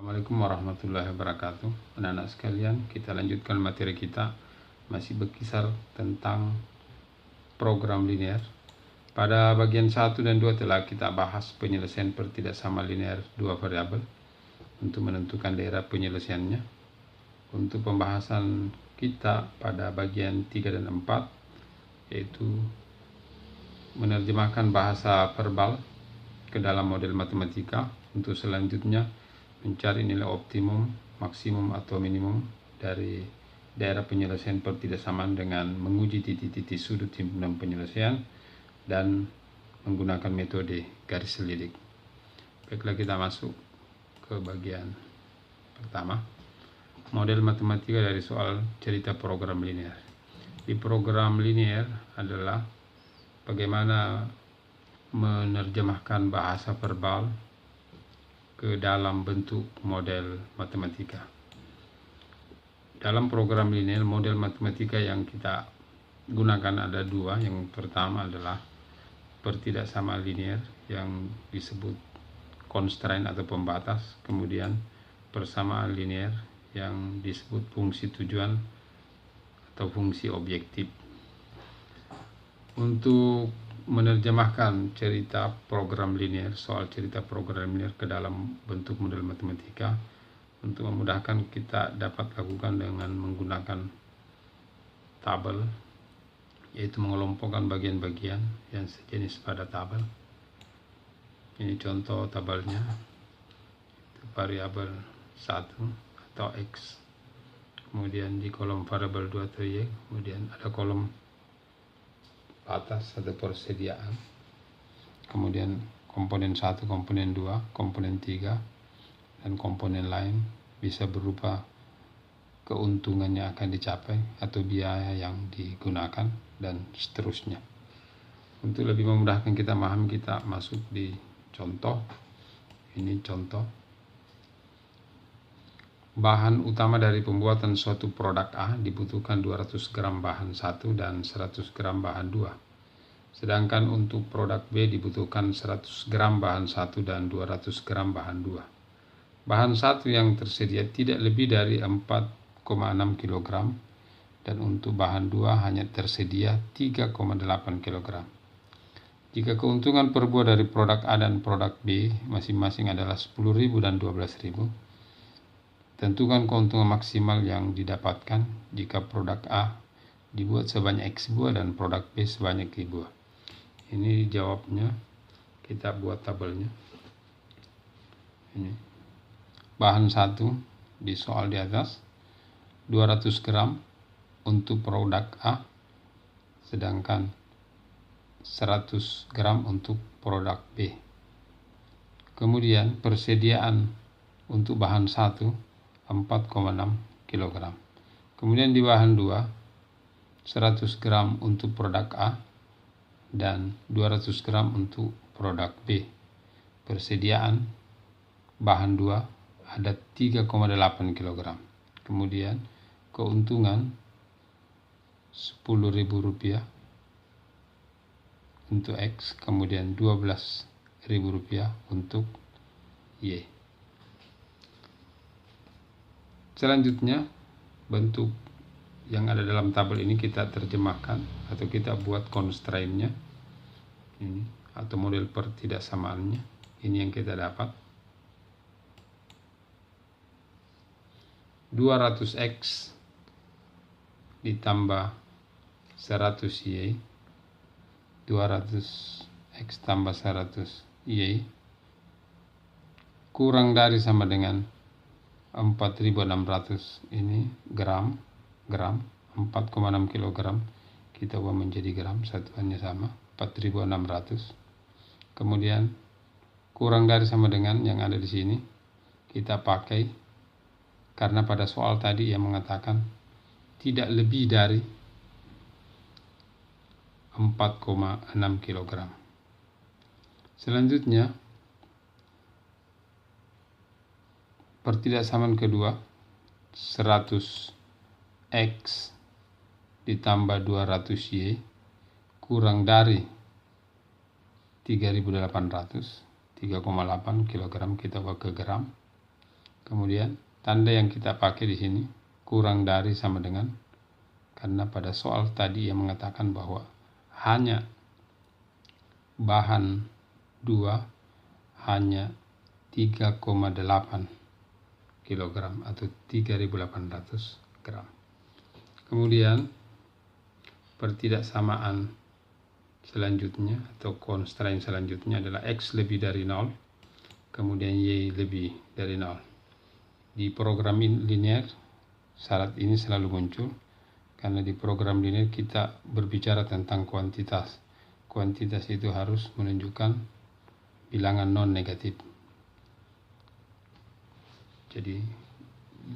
Assalamualaikum warahmatullahi wabarakatuh. Anak-anak sekalian, kita lanjutkan materi kita, masih berkisar tentang program linear. Pada bagian 1 dan 2 telah kita bahas penyelesaian pertidaksama linear dua variabel untuk menentukan daerah penyelesaiannya. Untuk pembahasan kita pada bagian 3 dan 4, yaitu menerjemahkan bahasa verbal ke dalam model matematika. Untuk selanjutnya mencari nilai optimum, maksimum atau minimum dari daerah penyelesaian pertidaksamaan dengan menguji titik-titik sudut himpunan penyelesaian dan menggunakan metode garis selidik. Baiklah, kita masuk ke bagian pertama, model matematika dari soal cerita program linear. Di program linear adalah bagaimana menerjemahkan bahasa verbal ke dalam bentuk model matematika. Dalam program linear, model matematika yang kita gunakan ada dua. Yang pertama adalah pertidaksamaan linear yang disebut constraint atau pembatas, kemudian persamaan linear yang disebut fungsi tujuan atau fungsi objektif. Untuk menerjemahkan cerita program linear, soal cerita program linear ke dalam bentuk model matematika, untuk memudahkan kita dapat lakukan dengan menggunakan tabel, yaitu mengelompokkan bagian-bagian yang sejenis pada tabel. Ini contoh tabelnya, variabel 1 atau X, kemudian di kolom variabel 2 atau Y, kemudian ada kolom batas atau persediaan, kemudian komponen 1, komponen 2, komponen 3, dan komponen lain bisa berupa keuntungan yang akan dicapai atau biaya yang digunakan dan seterusnya. Untuk lebih memudahkan kita memahami, kita masuk di contoh. Ini contoh bahan utama dari pembuatan suatu produk A dibutuhkan 200 gram bahan 1 dan 100 gram bahan 2. Sedangkan untuk produk B dibutuhkan 100 gram bahan 1 dan 200 gram bahan 2. Bahan 1 yang tersedia tidak lebih dari 4,6 kg dan untuk bahan 2 hanya tersedia 3,8 kg. Jika keuntungan per buah dari produk A dan produk B masing-masing adalah 10.000 dan 12.000, tentukan keuntungan maksimal yang didapatkan jika produk A dibuat sebanyak X buah dan produk B sebanyak Y buah. Ini jawabnya, kita buat tabelnya. Ini bahan 1 di soal di atas, 200 gram untuk produk A, sedangkan 100 gram untuk produk B. Kemudian persediaan untuk bahan 1 4,6 kg. Kemudian di bahan 2 100 gram untuk produk A dan 200 gram untuk produk B. Persediaan bahan 2 ada 3,8 kg. Kemudian keuntungan Rp10.000 untuk X, kemudian Rp12.000 untuk Y. Selanjutnya, bentuk yang ada dalam tabel ini kita terjemahkan atau kita buat constraint-nya ini, atau model pertidaksamaannya. Ini yang kita dapat, 200x ditambah 100y, 200x tambah 100y kurang dari sama dengan 4.600. Ini gram 4,6 kg kita ubah menjadi gram, satuannya sama, 4.600. Kemudian kurang dari sama dengan yang ada di sini kita pakai, karena pada soal tadi yang mengatakan tidak lebih dari 4,6 kg. Selanjutnya pertidaksamaan kedua, 100x ditambah 200y kurang dari 3.800, 3,8 kg kita ubah ke gram. Kemudian tanda yang kita pakai di sini kurang dari sama dengan, karena pada soal tadi yang mengatakan bahwa hanya bahan 2 hanya 3,8 kg atau 3.800 gram. Kemudian pertidaksamaan selanjutnya atau constraint selanjutnya adalah X lebih dari 0, kemudian Y lebih dari 0. Di program linear syarat ini selalu muncul, karena di program linear kita berbicara tentang kuantitas. Kuantitas itu harus menunjukkan bilangan non negatif. Jadi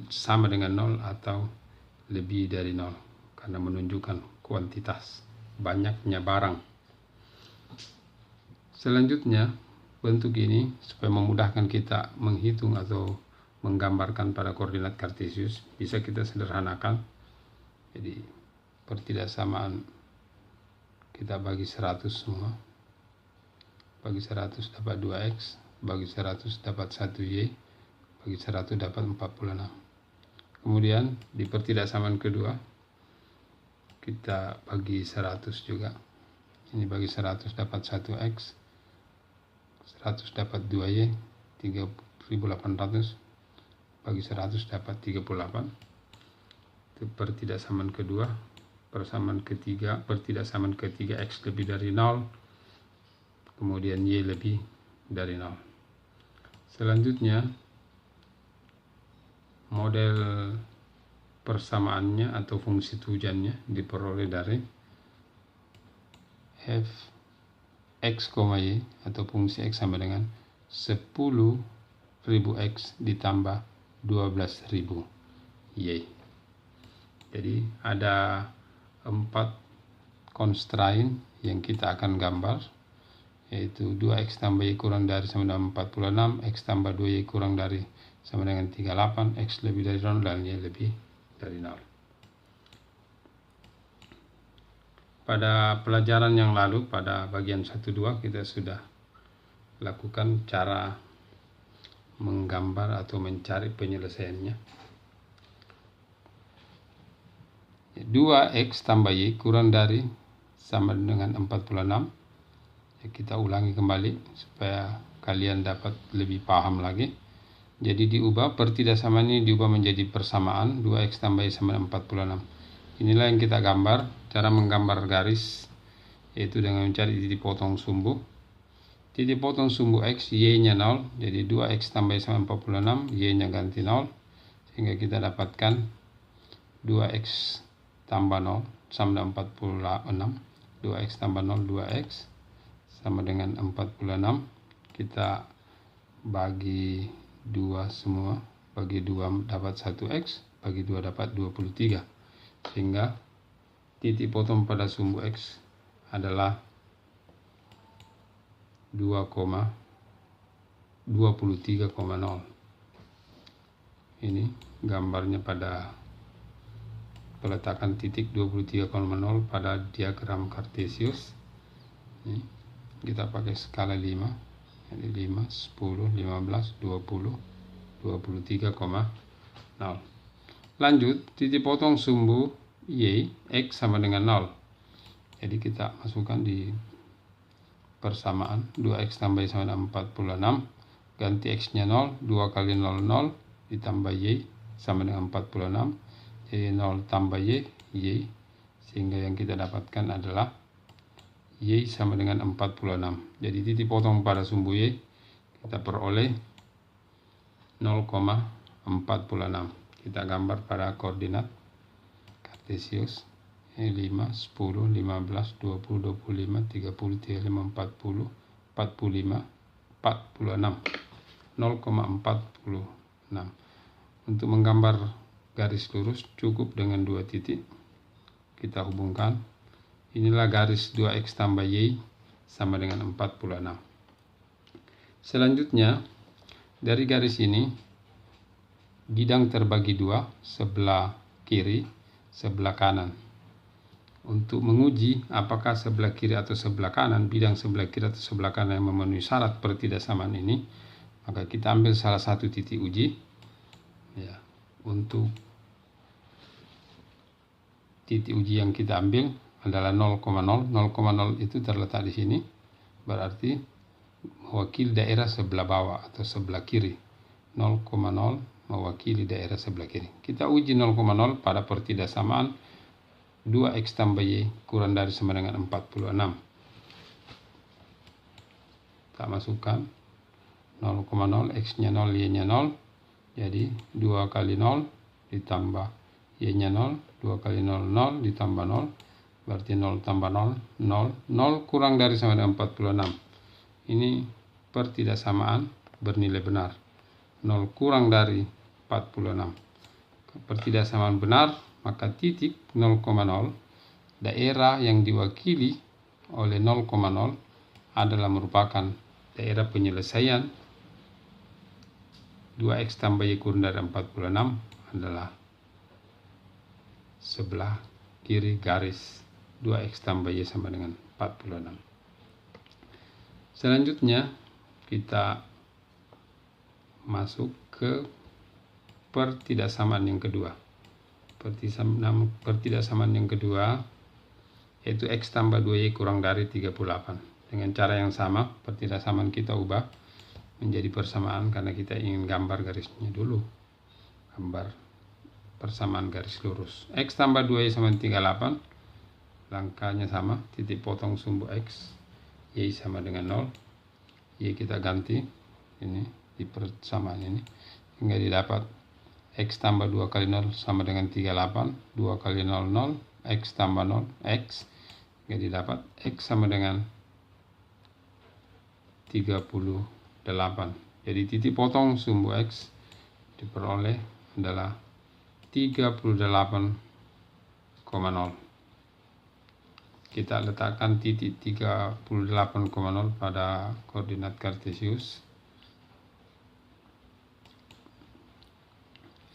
sama dengan 0 atau lebih dari 0, karena menunjukkan kuantitas, banyaknya barang. Selanjutnya bentuk ini supaya memudahkan kita menghitung atau menggambarkan pada koordinat kartesius bisa kita sederhanakan. Jadi pertidaksamaan kita bagi 100 semua, bagi 100 dapat 2x, bagi 100 dapat 1y, bagi 100 dapat 46. Kemudian di pertidaksamaan kedua kita bagi 100 juga. Ini bagi 100 dapat 1x, 100 dapat 2y, 3800, bagi 100 dapat 38. Itu pertidaksamaan kedua. Pertidaksamaan ketiga X lebih dari 0, kemudian Y lebih dari 0. Selanjutnya model persamaannya atau fungsi tujuannya diperoleh dari f x, y atau fungsi x sama dengan 10.000 x ditambah 12.000 y. Jadi ada 4 constraint yang kita akan gambar, yaitu 2x tambah y kurang dari sama dengan 46, x tambah 2y kurang dari sama dengan 38, x lebih dari 0 dan y lebih dari 0. Pada pelajaran yang lalu, pada bagian 1-2 kita sudah lakukan cara menggambar atau mencari penyelesaiannya. 2x tambah y kurang dari sama dengan 46. Ya, kita ulangi kembali supaya kalian dapat lebih paham lagi. Jadi diubah, pertidaksamaan ini diubah menjadi persamaan 2x tambah y sama dengan 46. Inilah yang kita gambar. Cara menggambar garis yaitu dengan mencari titik potong sumbu. Titik potong sumbu x, y-nya 0. Jadi 2x tambah y sama 46, y-nya ganti 0. Sehingga kita dapatkan 2x tambah 0 sama dengan 46. 2x tambah 0, 2x sama dengan 46. Kita bagi 2 semua. Bagi 2 dapat 1x, bagi 2 dapat 23. Sehingga titik potong pada sumbu x adalah 2,23,0. Ini gambarnya pada peletakan titik 23,0 pada diagram kartesius. Ini kita pakai skala 5. Jadi 5, 10, 15, 20, 23,0. Lanjut, titik potong sumbu y, x sama dengan 0. Jadi kita masukkan di persamaan 2x tambah y sama dengan 46. Ganti x-nya 0, 2 kali 0, 0, ditambah y sama dengan 46. Jadi 0 tambah y, sehingga yang kita dapatkan adalah y sama dengan 46. Jadi titik potong pada sumbu y kita peroleh 0,46. Kita gambar pada koordinat kartesius. 5, 10, 15, 20, 25, 30, 35, 40, 45, 46. 0,46. Untuk menggambar garis lurus cukup dengan 2 titik. Kita hubungkan. Inilah garis 2x tambah y sama dengan 46. Selanjutnya, dari garis ini, bidang terbagi 2, sebelah kiri, sebelah kanan. Untuk menguji apakah sebelah kiri atau sebelah kanan, bidang sebelah kiri atau sebelah kanan yang memenuhi syarat pertidaksamaan ini, maka kita ambil salah satu titik uji. Ya, untuk titik uji yang kita ambil adalah 0,0. 0,0 itu terletak di sini, berarti mewakili daerah sebelah bawah atau sebelah kiri. 0,0 mewakili daerah sebelah kiri. Kita uji 0,0 pada pertidaksamaan 2x tambah y kurang dari sama dengan 46. Tak masukkan 0,0, x-nya 0, y-nya 0. Jadi 2 kali 0 ditambah y-nya 0, 2 kali 0, 0 ditambah 0, berarti 0 tambah 0, 0, 0 kurang dari sama dengan 46. Ini pertidaksamaan bernilai benar. 0 kurang dari 46. Pertidaksamaan benar, maka titik 0,0, daerah yang diwakili oleh 0,0 adalah merupakan daerah penyelesaian 2x tambah y kurang dari 46 adalah sebelah kiri garis 2x tambah y sama dengan 46. Selanjutnya kita masuk ke pertidaksamaan yang kedua. Pertidaksamaan yang kedua yaitu x tambah 2y kurang dari 38. Dengan cara yang sama, pertidaksamaan kita ubah menjadi persamaan karena kita ingin gambar garisnya dulu. Gambar persamaan garis lurus. X tambah 2y sama 38. Langkahnya sama, titik potong sumbu x, y sama dengan 0. Y kita ganti ini di persamaan ini hingga didapat x tambah 2 kali 0 sama dengan 38. 2 kali 0, 0. X tambah 0, x. Hingga didapat x sama dengan 38. Jadi titik potong sumbu x diperoleh adalah 38,0. Kita letakkan titik 38,0 pada koordinat kartesius.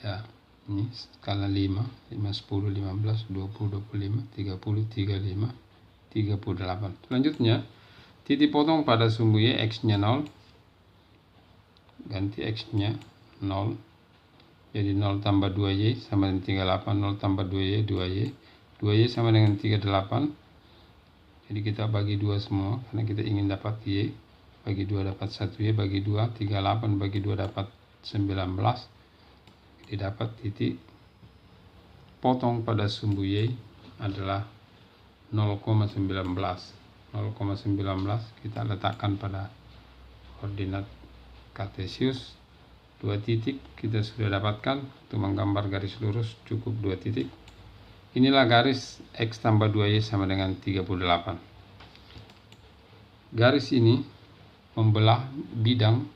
Ya, ini skala 5, 5, 10, 15, 20, 25, 30, 35, 38. Selanjutnya, titik potong pada sumbu y, x-nya 0. Ganti x-nya 0. Jadi 0 tambah 2y sama dengan 38, 0 tambah 2y, 2y. 2y sama dengan 38. Jadi kita bagi 2 semua, karena kita ingin dapat y. Bagi 2 dapat 1y, bagi 2, 38, bagi 2 dapat 19. Jadi dapat titik potong pada sumbu y adalah 0,19. 0,19 kita letakkan pada koordinat kartesius. 2 titik kita sudah dapatkan. Untuk menggambar garis lurus cukup 2 titik. Inilah garis x tambah 2y sama dengan 38. Garis ini membelah bidang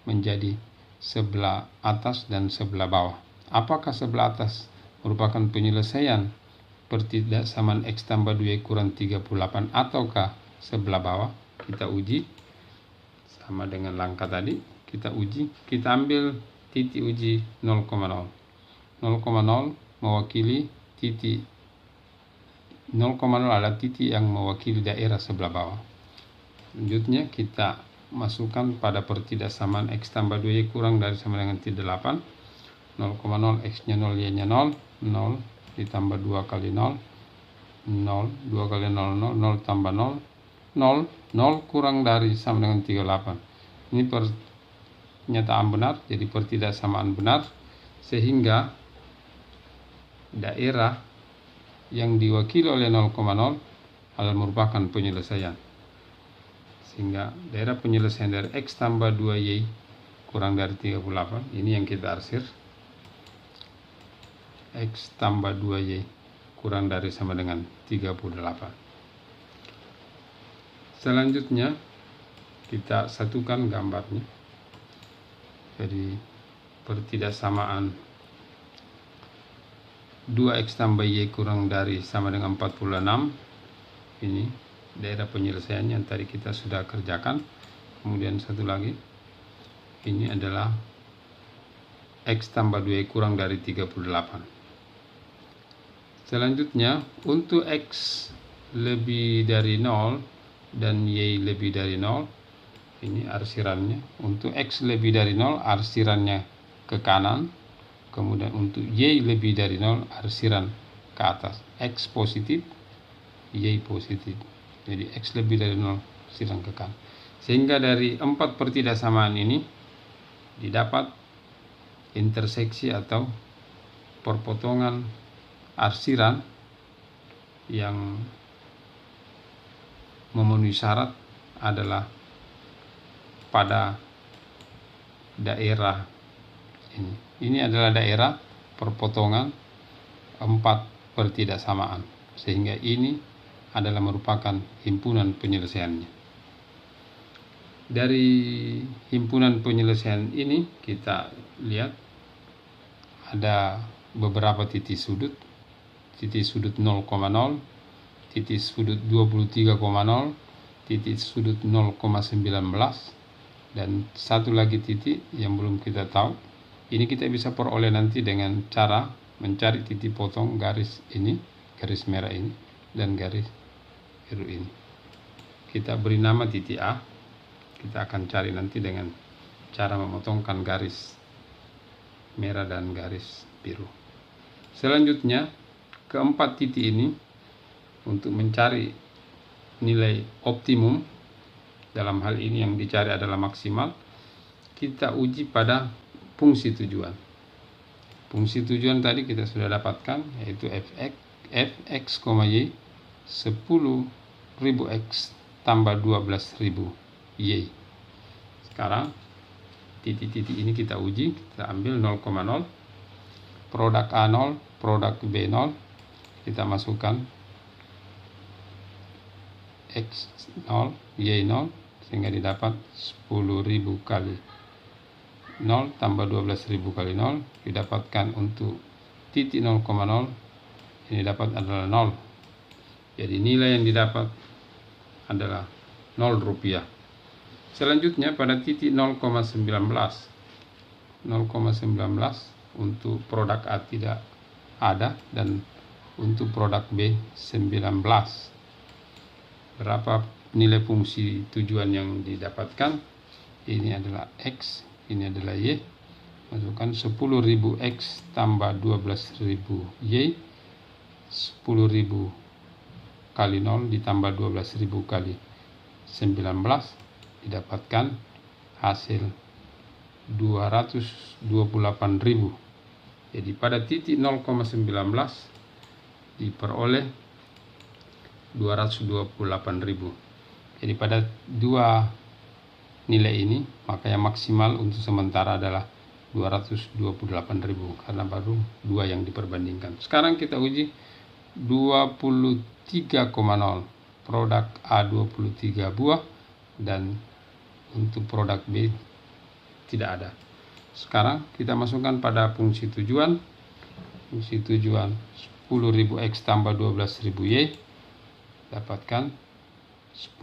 menjadi sebelah atas dan sebelah bawah. Apakah sebelah atas merupakan penyelesaian pertidaksamaan x tambah 2y kurang 38 ataukah sebelah bawah? Kita uji sama dengan langkah tadi. Kita uji, kita ambil titik uji 0,0. 0,0 mewakili titik 0,0 adalah titik yang mewakili daerah sebelah bawah. Selanjutnya kita masukkan pada pertidaksamaan x tambah 2y kurang dari sama dengan 38. 0,0, x-nya 0, y-nya 0. 0 ditambah 2 kali 0. 0, 2 kali 0, 0, 0 tambah 0. 0, 0 kurang dari sama dengan 38. Ini pernyataan benar, jadi pertidaksamaan benar, sehingga daerah yang diwakili oleh 0,0 adalah merupakan penyelesaian. Sehingga daerah penyelesaian dari x tambah 2y kurang dari 38, ini yang kita arsir. X tambah 2y kurang dari sama dengan 38. Selanjutnya kita satukan gambarnya. Jadi pertidaksamaan 2x tambah y kurang dari sama dengan 46. Ini daerah penyelesaian yang tadi kita sudah kerjakan. Kemudian satu lagi, ini adalah x tambah 2y kurang dari 38. Selanjutnya, untuk x lebih dari 0 dan y lebih dari 0, ini arsirannya. Untuk x lebih dari 0, arsirannya ke kanan. kemudian untuk Y lebih dari 0 arsiran ke atas, X positif, Y positif. Jadi X lebih dari 0 arsiran ke kanan. Sehingga dari 4 pertidaksamaan ini didapat interseksi atau perpotongan arsiran yang memenuhi syarat adalah pada daerah ini. Ini adalah daerah perpotongan 4 pertidaksamaan, sehingga ini adalah merupakan himpunan penyelesaiannya. Dari himpunan penyelesaian ini kita lihat ada beberapa titik sudut 0,0, titik sudut 23,0, titik sudut 0,19, dan satu lagi titik yang belum kita tahu. Ini kita bisa peroleh nanti dengan cara mencari titik potong garis ini, garis merah ini, dan garis biru ini. Kita beri nama titik A. Kita akan cari nanti dengan cara memotongkan garis merah dan garis biru. Selanjutnya, keempat titik ini untuk mencari nilai optimum, dalam hal ini yang dicari adalah maksimal, kita uji pada fungsi tujuan. Fungsi tujuan tadi kita sudah dapatkan, yaitu fx, y 10.000 x tambah 12.000 y. Sekarang titik-titik ini kita uji, kita ambil 0,0, produk A 0, produk B 0, kita masukkan x 0, y 0, sehingga didapat 10.000 kali 0 tambah 12.000 kali 0, didapatkan untuk titik 0,0, ini dapat adalah 0. Jadi nilai yang didapat adalah 0 rupiah. Selanjutnya pada titik 0,19 untuk produk A tidak ada, dan untuk produk B 19. Berapa nilai fungsi tujuan yang didapatkan? Ini adalah X, ini adalah Y. Masukkan 10.000 X tambah 12.000 Y, 10.000 kali 0 ditambah 12.000 kali 19, didapatkan hasil 228.000. Jadi pada titik 0,19 diperoleh 228.000. Jadi pada dua nilai ini, maka yang maksimal untuk sementara adalah 228.000 karena baru dua yang diperbandingkan. Sekarang kita uji 23,0, produk A 23 buah, dan untuk produk B tidak ada. Sekarang kita masukkan pada fungsi tujuan. Fungsi tujuan 10.000 X tambah 12.000 Y, dapatkan 10.000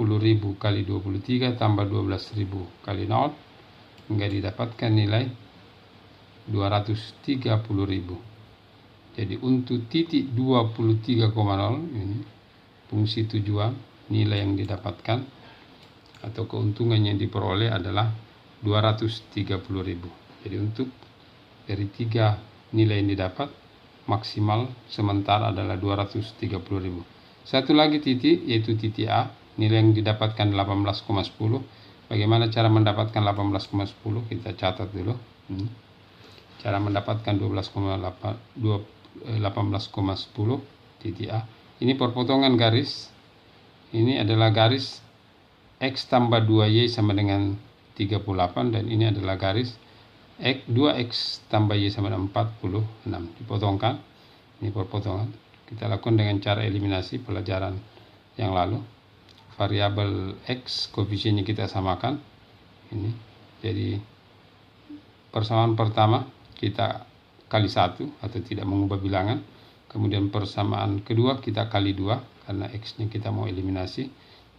kali 23 tambah 12.000 kali 0, hingga didapatkan nilai 230.000. Jadi untuk titik 23,0 ini fungsi tujuan, nilai yang didapatkan atau keuntungan yang diperoleh adalah 230.000. Jadi untuk dari tiga nilai yang didapat, maksimal sementara adalah 230.000. Satu lagi titik, yaitu titik A, nilai yang didapatkan 18,10. Bagaimana cara mendapatkan 18,10? Kita catat dulu. Cara mendapatkan 18,10 titik A. Ini perpotongan garis. Ini adalah garis X tambah 2Y sama dengan 38, dan ini adalah garis 2X tambah Y sama dengan 46. Dipotongkan. Ini perpotongan. Kita lakukan dengan cara eliminasi pelajaran yang lalu. Variabel X koefisiennya kita samakan. Ini. Jadi persamaan pertama kita kali 1 atau tidak mengubah bilangan. Kemudian persamaan kedua kita kali 2 karena X-nya kita mau eliminasi.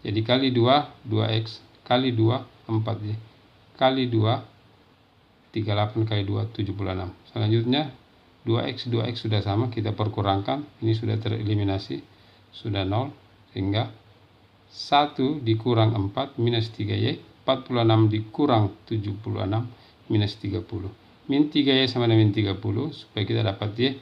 Jadi kali 2, 2X, kali 2, 4Y, kali 2, 38 kali 2, 76. Selanjutnya 2X sudah sama, kita perkurangkan, ini sudah tereliminasi, sudah 0, sehingga 1 dikurang 4 minus 3Y, 46 dikurang 76 minus 30. min 3Y sama dengan min 30, supaya kita dapat Y.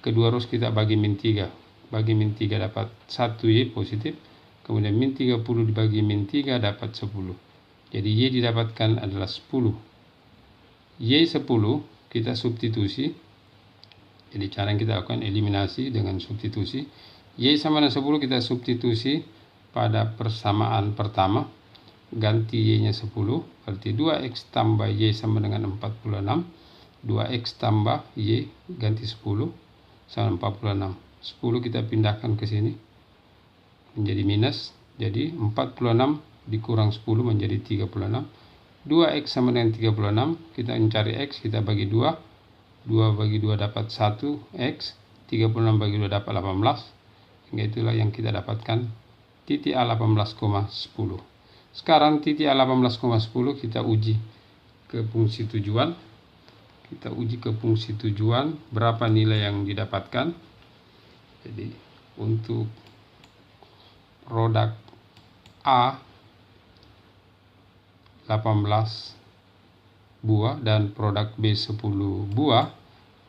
Kedua ruas kita bagi min 3. Bagi min 3 dapat 1Y positif. Kemudian min 30 dibagi min 3 dapat 10. Jadi Y didapatkan adalah 10. Y 10 kita substitusi. Jadi cara yang kita lakukan eliminasi dengan substitusi. Y sama dengan 10 kita substitusi pada persamaan pertama. Ganti Y-nya 10, berarti 2X tambah Y sama dengan 46. 2X tambah Y ganti 10 sama 46. 10 kita pindahkan ke sini menjadi minus. Jadi 46 dikurang 10 menjadi 36. 2X sama dengan 36. Kita mencari X, kita bagi 2. 2 bagi 2 dapat 1X. 36 bagi 2 dapat 18. Hingga itulah yang kita dapatkan titik A 18,10. Sekarang titik A 18,10 kita uji ke fungsi tujuan. Kita uji ke fungsi tujuan berapa nilai yang didapatkan. Jadi untuk produk A 18 buah dan produk B 10 buah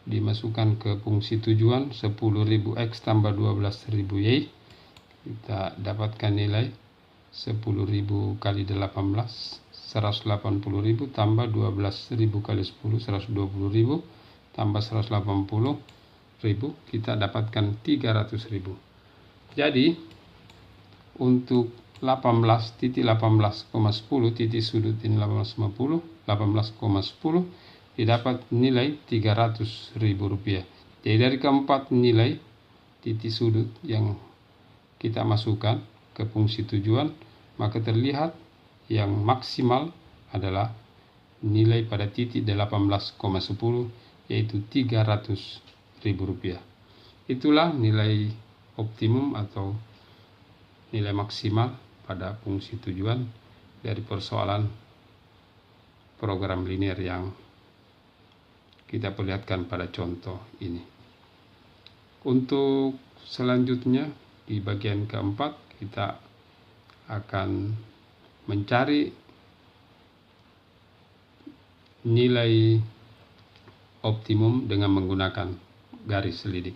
dimasukkan ke fungsi tujuan 10.000 X tambah 12.000 Y. Kita dapatkan nilai 10.000 kali 18 180.000 tambah 12.000 kali 10 120.000 tambah 180.000, kita dapatkan 300.000. Jadi untuk 18.10 titik sudut ini 18,10 didapat nilai 300.000 rupiah. Jadi dari keempat nilai titik sudut yang kita masukkan ke fungsi tujuan, maka terlihat yang maksimal adalah nilai pada titik 18,10, yaitu 300.000 rupiah. Itulah nilai optimum atau nilai maksimal pada fungsi tujuan dari persoalan program linear yang kita perlihatkan pada contoh ini. Untuk selanjutnya di bagian keempat kita akan mencari nilai optimum dengan menggunakan garis selidik.